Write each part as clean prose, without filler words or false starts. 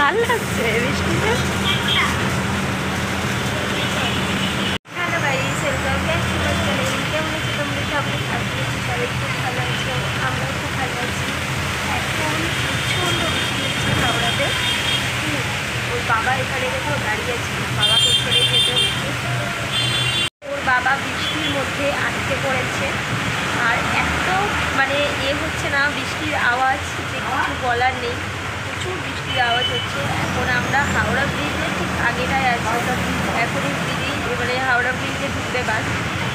ভালো লাগছে বৃষ্টিতে। Hello guys, welcome back to my channel. কেমন আছো তোমরা সবাই? সবাই খুব ভালো আছো, আমরাও খুব ভালো আছি। এখন প্রচণ্ড বৃষ্টি হচ্ছে হাওড়াতে। ওর বাবা এখানে কোথাও দাঁড়িয়ে আছে, বাবাকে ছেড়ে যেতে হচ্ছে। ওর বাবা বৃষ্টির মধ্যে আটকে পড়েছে, আর এত মানে হচ্ছে না বৃষ্টির আওয়াজ যে কিছু বলার নেই। প্রচুর বৃষ্টির আওয়াজ হচ্ছে। এখন আমরা হাওড়া ব্রিজের ঠিক আগেটায় আছি, এখনই ব্রিজেই মানে হাওড়া ব্রিজে ঢুকবে বাস।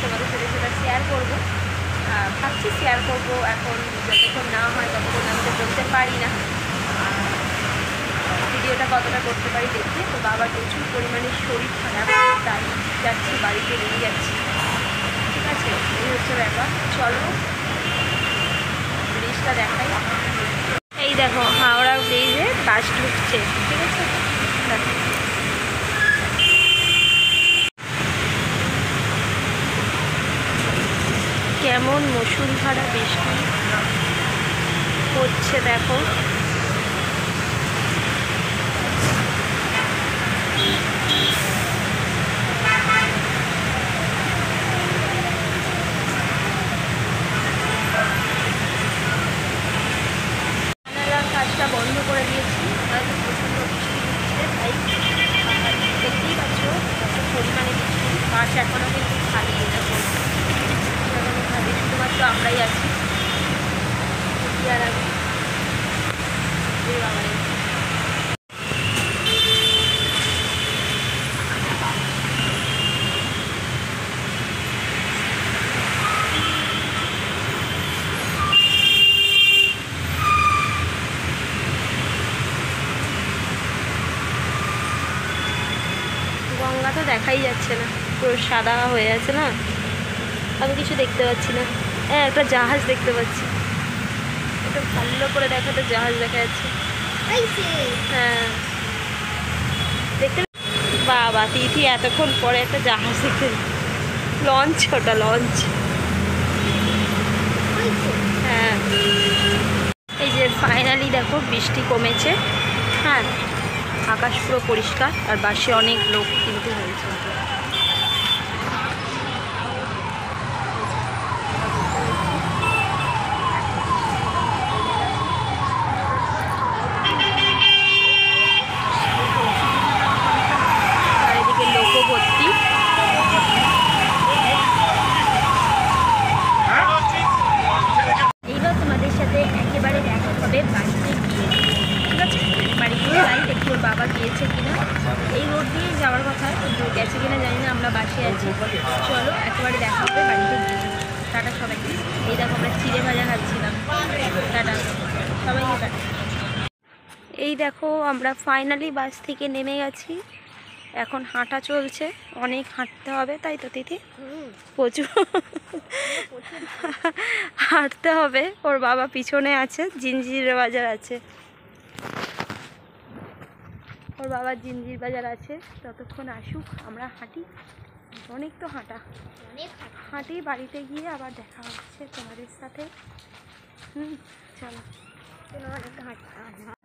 তোমাদের সাথে সেটা শেয়ার করবো, ভাবছি শেয়ার করবো। এখন যতক্ষণ না হয় ততক্ষণ আমি তো বলতে পারি না ভিডিওটা কতটা করতে পারি দেখি। তো বাবার প্রচুর পরিমাণে শরীর খারাপ, তাই যাচ্ছি, বাড়িতে নিয়ে যাচ্ছি। ঠিক আছে, এই হচ্ছে ব্যাপার। চলো ব্রিজটা দেখাই। এই দেখো হাওড়া ব্রিজে বাস ঢুকছে, ঠিক আছে। কেমন মুষলধারা বৃষ্টি হচ্ছে দেখো। কাজটা বন্ধ করে দিয়েছি, হয়তো প্রচণ্ড বৃষ্টি হচ্ছে, তাই দেখতেই পাচ্ছ কত পরিমাণে বৃষ্টি। বাস এখনও কিন্তু খালি, এরকম এখনও খালি, শুধুমাত্র আমরাই আছি আর আমি। গঙ্গা তো দেখাই যাচ্ছে না, পুরো সাদা হয়ে আছে না, আমি কিছু দেখতে পাচ্ছি না। হ্যাঁ, একটা জাহাজ দেখতে পাচ্ছি, এটা ভালো করে দেখাতে জাহাজ দেখা যাচ্ছে। হ্যাঁ দেখতে, বাবা তিথি এতক্ষণ পরে একটা জাহাজ দেখতে, লঞ্চ, ওটা লঞ্চ। হ্যাঁ, এই যে ফাইনালি দেখো বৃষ্টি কমেছে। হ্যাঁ, আকাশ পুরো পরিষ্কার, আর বাসে অনেক লোক কিন্তু হয়েছে। চারিদিকে লোকও ভর্তি। এইবার তোমাদের সাথে একেবারে দেখা হবে বাড়িতে গিয়ে, ঠিক আছে। বাড়িতে যাই দেখি ওর বাবা গিয়েছে কিনা। এই রোড দিয়ে যাওয়ার কথা, কিন্তু গেছে কিনা জানি না, আমরা বাসে আছি। চলো একেবারে দেখা হবে বাড়িতে গিয়ে। টাটা সবাইকে। এই দেখো আমরা চিড়ে ভাজা খাচ্ছিলাম। টাটা সবাইকে, টাটা। এই দেখো আমরা ফাইনালি বাস থেকে নেমে গেছি, এখন হাঁটা চলছে। অনেক হাঁটতে হবে, তাই তো তিথি? প্রচুর হাঁটতে হবে। ওর বাবা পিছনে আছে, জিঞ্জির বাজার আছে, ওর বাবার জিঞ্জির বাজার আছে। ততক্ষণ আসুক, আমরা হাঁটি। অনেক তো হাঁটা, হাঁটি। বাড়িতে গিয়ে আবার দেখা হচ্ছে তোমাদের সাথে। চলো।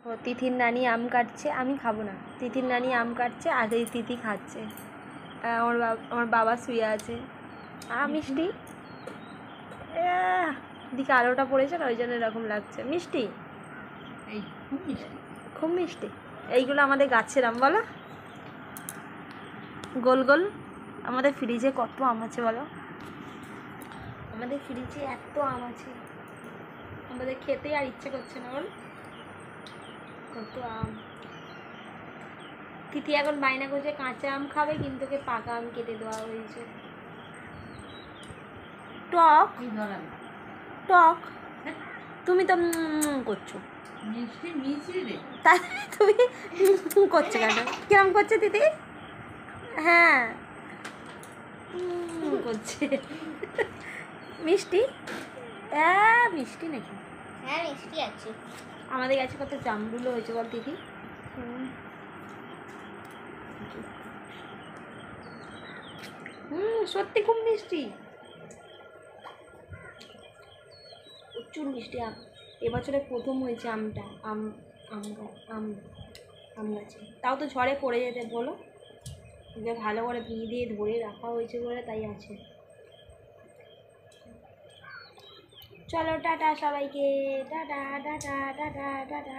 ও তিথির নানি আম কাটছে, আমি খাবো না। তিথির নানি আম কাটছে, আর এই তিথি খাচ্ছে। আমার বাবা শুয়ে আছে। মিষ্টি দিকে আলোটা পড়েছে না, ওই জন্য এরকম লাগছে। মিষ্টি, এই খুব মিষ্টি, খুব মিষ্টি। এইগুলো আমাদের গাছের আম, বলো। গোল গোল। আমাদের ফ্রিজে কত আম আছে বলো, আমাদের ফ্রিজে এত আম আছে, আমাদের খেতে আর ইচ্ছে করছে না। বল কত আম। তিথি এখন বায়না করছে কাঁচা আম খাবে, কিন্তু ওকে পাকা আম কেটে দেওয়া হয়েছে। টক টক, তুমি তো করছো তাই, তুমি করছো কেন? কিরম করছে দিদি? হ্যাঁ করছে। মিষ্টি, মিষ্টি নাকি? হ্যাঁ মিষ্টি আছে। আমাদের কাছে কত জামরুলও হয়েছে বল দিদি। সত্যি খুব মিষ্টি, প্রচুর মিষ্টি আম। এবছরে প্রথম হয়েছে আমটা, আম আম আম আম গাছে, তাও তো ঝড়ে পড়ে যেতে বলো, যে ভালো করে ভিঁ দিয়ে ধরে রাখা হয়েছে বলে তাই আছে। চলো টাটা সবাইকে, টাটা টাটা টাটা টাটা।